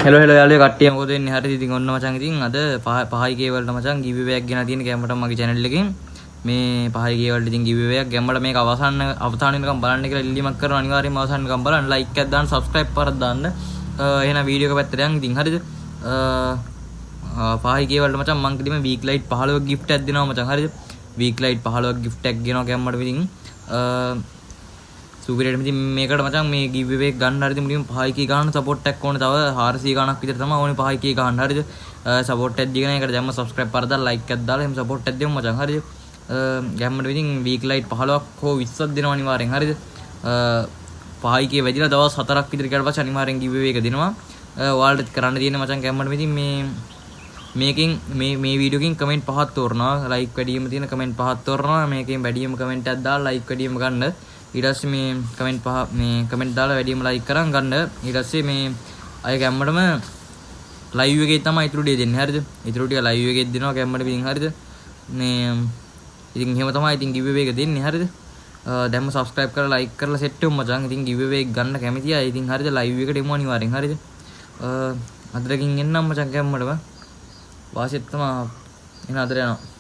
hello යාළුවෝ කට්ටිය මොකද වෙන්නේ හරිද ඉතින් ඔන්න මචං ඉතින් අද 5යි K වලට මචං ගිව් අවേ එකක් ගෙන තියෙන කැමරට මගේ channel එකෙන් මේ 5යි K වලට ඉතින් ගිව් අවേ එකක් ගැම්මඩ මේක අවසාන වෙනකම් බලන්න කියලා ඉල්ලීමක් කරනවා අනිවාර්යයෙන්ම අවසාන වෙනකම් බලන්න like එකක් දාන්න subscribe පාරක් දාන්න එහෙනම් වීඩියෝ එක පැත්තට යන් ඉතින් හරිද 5යි K වලට මචං මං කිව්වේ week light 15ක gift එකක් දෙනවා මචං හරිද week light 15ක gift එකක් ගෙනවා ගැම්මඩ ඉතින් සුපිරියට ඉතින් මේකට මචං මේ give away එක ගන්න හරිද මුලින්ම 5k ගන්න support එකක් ඕනේ තව 400 ගණක් විතර තමයි ඕනේ 5k ගන්න හරිද support එකක් දීගෙන ඒකට දැම්ම subscribe පාර දාලා like එකක් දාලා එහෙම support එකක් දෙමු මචං හරිද ගැම්මට ඉතින් week light 15ක් හෝ 20ක් දෙනවා අනිවාර්යෙන් හරිද 5k වැඩිලා දවස් 4ක් විතර ඊට පස්සේ අනිවාර්යෙන් give away එක දෙනවා ඔයාලට කරන්න තියෙන්නේ මචං ගැම්මට ඉතින් මේකෙන් මේ වීඩියෝ එකකින් කමෙන්ට් පහක් තෝරනවා like වැඩිම තියෙන කමෙන්ට් පහක් තෝරනවා මේකෙන් වැඩිම කමෙන්ට් එකක් දාලා like වැඩිම ගන්න ඊට පස්සේ මේ කමෙන්ට් පහ මේ කමෙන්ට් දාලා වැඩිම ලයික් කරන් ගන්න ඊට පස්සේ මේ අය ගැම්මඩම ලයිව් එකේ තමයි ඉතුරු ඩේ දෙන්නේ හරිද ඉතුරු ටික ලයිව් එකේ දෙනවා ගැම්මඩ පිටින් හරිද මේ ඉතින් එහෙම තමයි ඉතින් give away එක දෙන්නේ හරිද දැම්ම subscribe කරලා like කරලා set වෙමු මචං ඉතින් give away එක ගන්න කැමති අය ඉතින් හරිද ලයිව් එකට එමු අනිවාර්යෙන් හරිද අදටකින් එන්නම් මචං ගැම්මඩම වාසියත් තමයි එන අදට යනවා